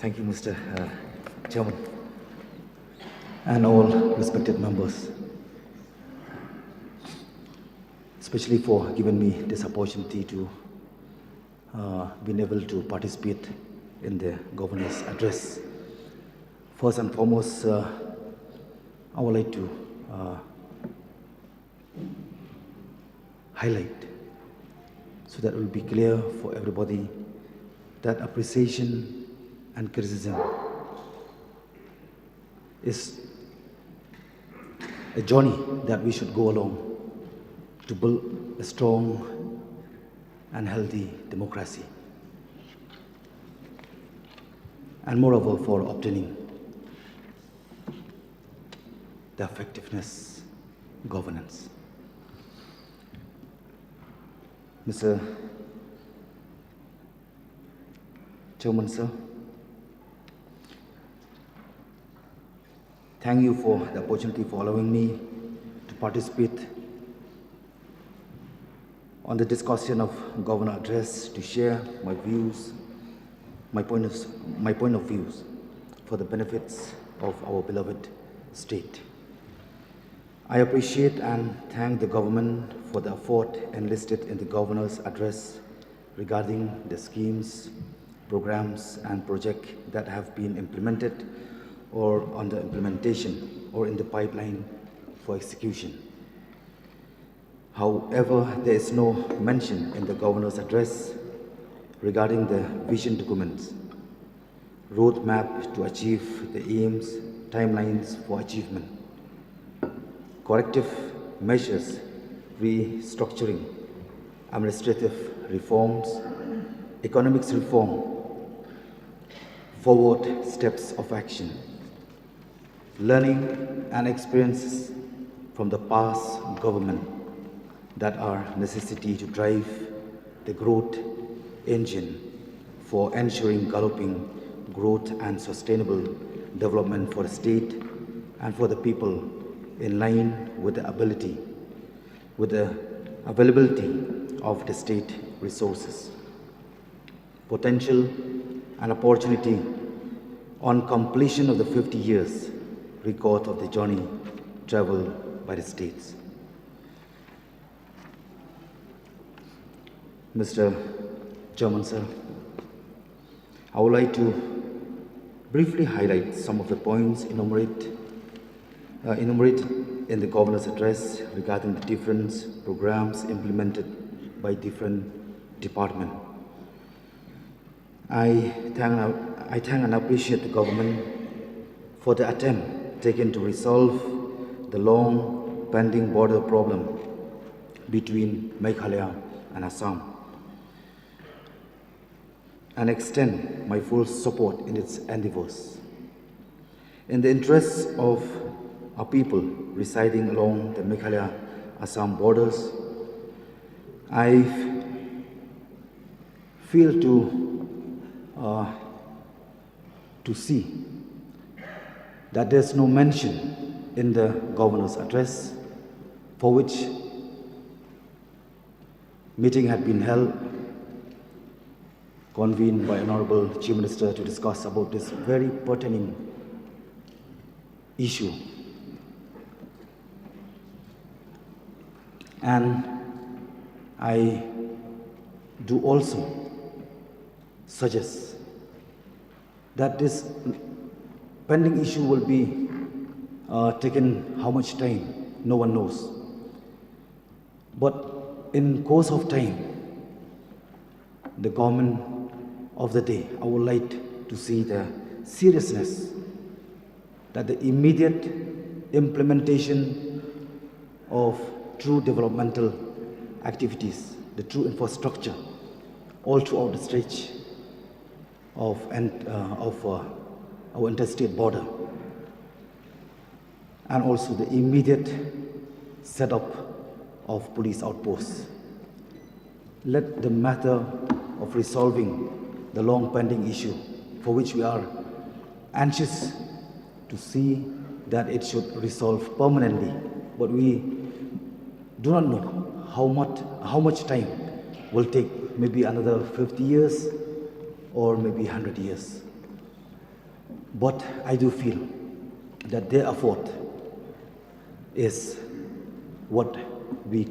Thank you, Mr. Chairman, and all respected members, especially for giving me this opportunity to be able to participate in the governor's address. First and foremost, I would like to highlight, so that it will be clear for everybody, that appreciation and criticism is a journey that we should go along to build a strong and healthy democracy, and moreover for obtaining the effectiveness governance. Mr. Chairman, sir, thank you for the opportunity for allowing me to participate on the discussion of Governor Address, to share my views, my point of views for the benefits of our beloved state. I appreciate and thank the government for the effort enlisted in the Governor's address regarding the schemes, programs and projects that have been implemented or under implementation or in the pipeline for execution. However, there is no mention in the Governor's address regarding the vision documents, roadmap to achieve the aims, timelines for achievement, corrective measures, restructuring, administrative reforms, economics reform, forward steps of action, learning and experiences from the past government that are necessity to drive the growth engine for ensuring galloping growth and sustainable development for the state and for the people, in line with the availability of the state resources, potential and opportunity on completion of the 50 years record of the journey traveled by the states. Mr. Chairman, sir, I would like to briefly highlight some of the points enumerated in the Governor's address regarding the different programs implemented by different departments. I thank and appreciate the government for the attempt taken to resolve the long pending border problem between Meghalaya and Assam, and extend my full support in its endeavors. In the interests of our people residing along the Meghalaya-Assam borders, I feel to see that there's no mention in the Governor's address, for which meeting had been held, convened by Honorable Chief Minister to discuss about this very pertinent issue. And I do also suggest that this pending issue will be taken how much time, no one knows. But in course of time, the government of the day, I would like to see the seriousness that the immediate implementation of true developmental activities, the true infrastructure, all throughout the stretch of our interstate border, and also the immediate setup of police outposts. Let the matter of resolving the long pending issue, for which we are anxious to see that it should resolve permanently, but we do not know how much time will take, maybe another 50 years or maybe 100 years. But I do feel that their effort is what we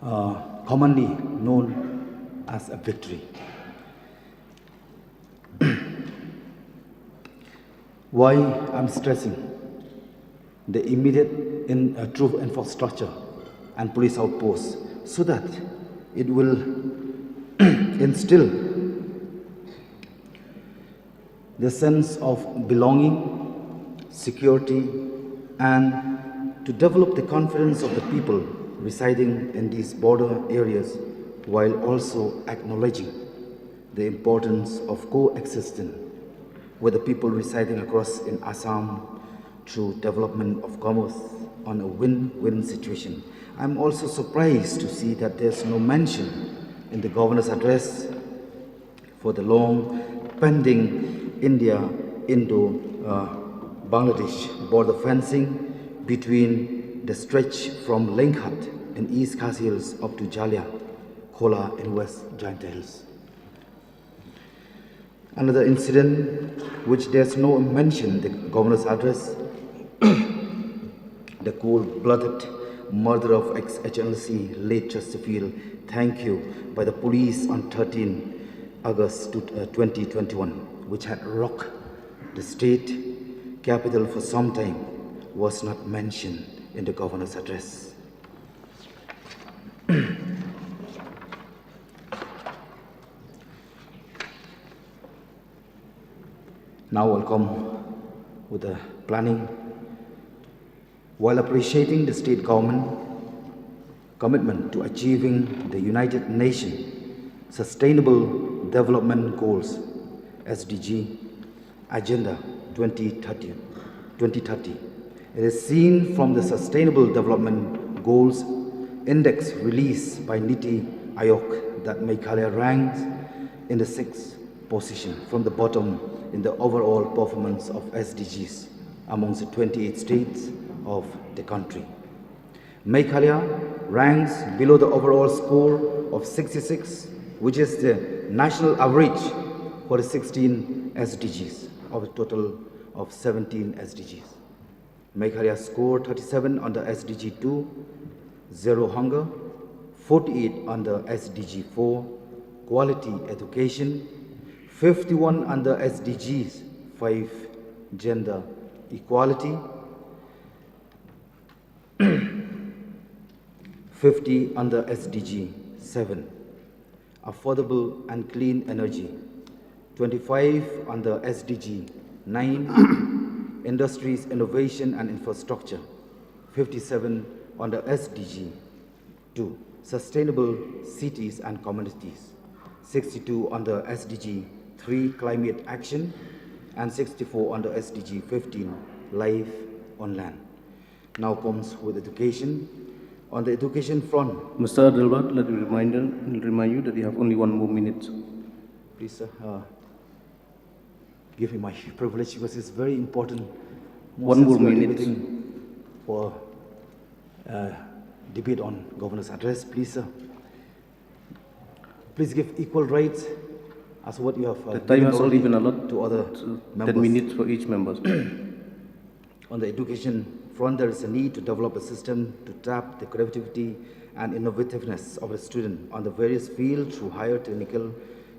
commonly known as a victory. Why I'm stressing the immediate troop infrastructure and police outposts, so that it will instill the sense of belonging, security, and to develop the confidence of the people residing in these border areas, while also acknowledging the importance of coexisting with the people residing across in Assam through development of commerce on a win-win situation. I'm also surprised to see that there's no mention in the governor's address for the long pending Indo-Bangladesh border fencing between the stretch from Lenghat in East Khasi Hills up to Jalia Khola in West Giant Hills. Another incident which there's no mention in the governor's address, the cold-blooded murder of ex-HLC late Chesterfield, thank you, by the police on 13 August 2021, which had rocked the state capital for some time, was not mentioned in the governor's address. Now I'll come with the planning. While appreciating the state government commitment to achieving the United Nations Sustainable Development Goals (SDG) Agenda 2030, it is seen from the Sustainable Development Goals Index released by Niti Aayog that Meghalaya ranks in the 6th position from the bottom in the overall performance of SDGs amongst the 28 states of the country. Meghalaya ranks below the overall score of 66, which is the national average for the 16 SDGs of a total of 17 SDGs. Meghalaya scored 37 under SDG 2, Zero Hunger, 48 under SDG 4, Quality Education, 51 under SDGs 5, Gender Equality, 50 under SDG 7, Affordable and Clean Energy, 25 under SDG 9, Industries, Innovation and Infrastructure, 57 under SDG 2, Sustainable Cities and Communities, 62 under SDG 3, Climate Action, and 64 under SDG 15, Life on Land. Now comes with education. On the education front, Mr. Adelbert, let me remind you that you have only 1 more minute. Please, sir, give me my privilege because it's very important. 1 more minute for debate on governor's address, please, sir. Please give equal rights as what you have. The time has already been allotted to other members. 10 minutes for each member. On the education front, there is a need to develop a system to tap the creativity and innovativeness of the student on the various fields through higher technical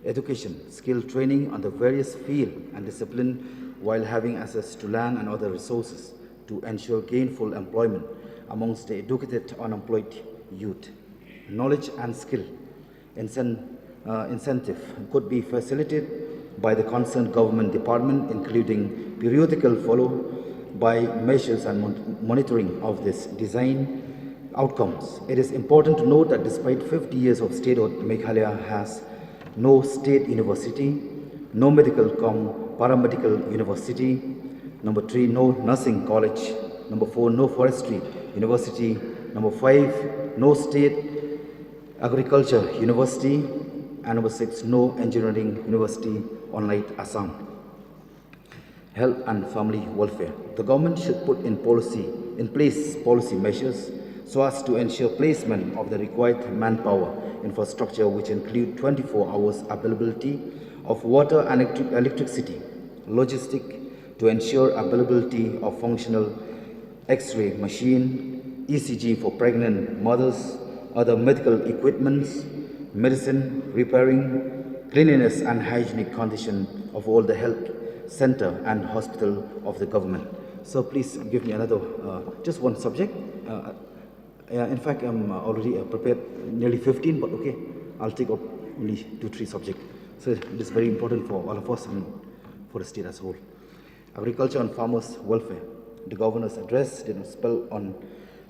education, skill training on the various field and discipline, while having access to land and other resources to ensure gainful employment amongst the educated unemployed youth. Knowledge and skill incentive could be facilitated by the concerned government department, including periodical follow by measures and monitoring of this design outcomes. It is important to note that despite 50 years of statehood, Meghalaya has no state university, no medical paramedical university, number 3, no nursing college, number 4, no forestry university, number 5, no state agriculture university, and number 6, no engineering university, unlike Assam. Health and family welfare. The government should put in place policy measures so as to ensure placement of the required manpower infrastructure, which include 24 hours availability of water and electricity logistic to ensure availability of functional X-ray machine, ECG for pregnant mothers, other medical equipments, medicine, repairing, cleanliness and hygienic condition of all the health center and hospital of the government. So please give me another, just one subject. In fact, I'm already prepared nearly 15, but okay, I'll take up only 2-3 subjects. So it is very important for all of us and for the state as a whole. Agriculture and farmers' welfare. The governor's address did not spell on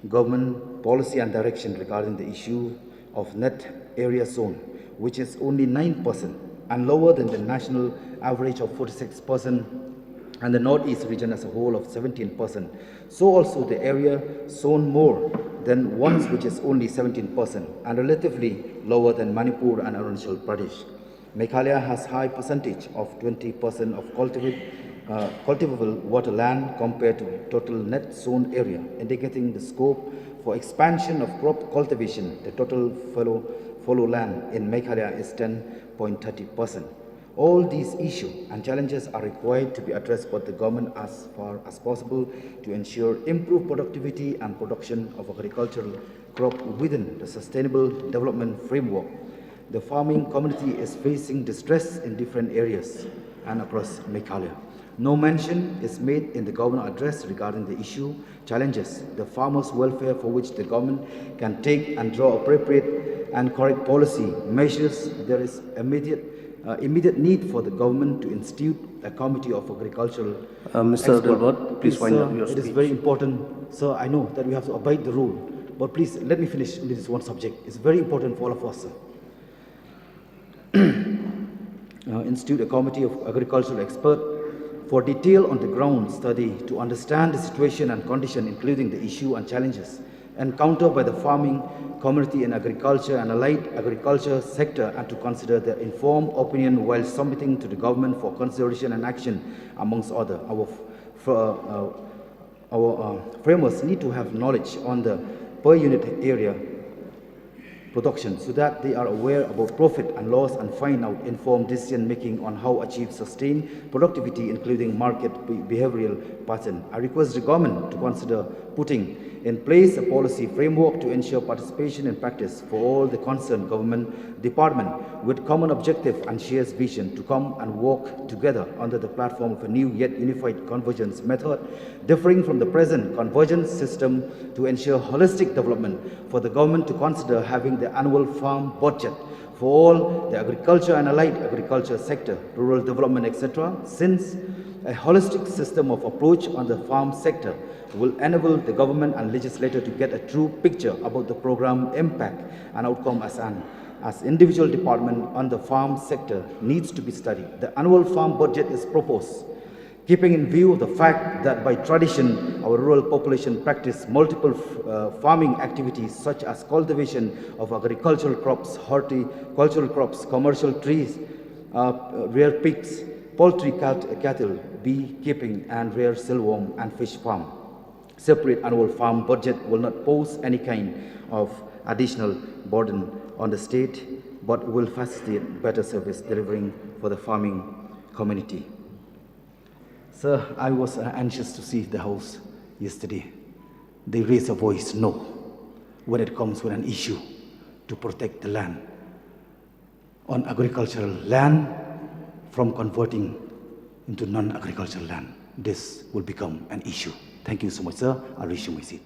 government policy and direction regarding the issue of net area zone, which is only 9% and lower than the national average of 46% and the northeast region as a whole of 17%. So also the area zone more than ones which is only 17% and relatively lower than Manipur and Arunachal Pradesh. Meghalaya has high percentage of 20% of cultivable water land compared to total net zone area, indicating the scope for expansion of crop cultivation. The total fallow land in Meghalaya is 10.30%. All these issues and challenges are required to be addressed by the government as far as possible to ensure improved productivity and production of agricultural crop within the Sustainable Development Framework. The farming community is facing distress in different areas and across Meghalaya. No mention is made in the government address regarding the issue, challenges, the farmers' welfare for which the government can take and draw appropriate and correct policy measures. There is immediate need for the government to institute a committee of agricultural Mr. Adelbert, please wind up your speech. It is very important. So I know that we have to abide the rule, but please let me finish with this one subject. It's very important for all of us. Institute a committee of agricultural experts for detail on the ground study to understand the situation and condition, including the issue and challenges encountered by the farming community in agriculture and allied agriculture sector, and to consider their informed opinion while submitting to the government for consideration and action, amongst other. Our framers need to have knowledge on the per unit area production so that they are aware about profit and loss and find out informed decision making on how to achieve sustained productivity, including market behavioral pattern. I request the government to consider putting in place a policy framework to ensure participation in practice for all the concerned government department with common objective and shared vision to come and work together under the platform of a new yet unified convergence method, differing from the present convergence system, to ensure holistic development for the government to consider having the annual farm budget for all the agriculture and allied agriculture sector, rural development, etc., since a holistic system of approach on the farm sector will enable the government and legislator to get a true picture about the program impact and outcome as individual department on the farm sector needs to be studied. The annual farm budget is proposed, keeping in view the fact that by tradition our rural population practice multiple farming activities such as cultivation of agricultural crops, horticultural crops, commercial trees, rear pigs, poultry, cattle, beekeeping, and rear silkworm and fish farm. Separate annual farm budget will not pose any kind of additional burden on the state, but will facilitate better service delivering for the farming community. Sir, I was anxious to see the House yesterday. They raised a voice no when it comes with an issue to protect the land on agricultural land from converting into non-agricultural land. This will become an issue. Thank you so much, sir. I'll resume my seat.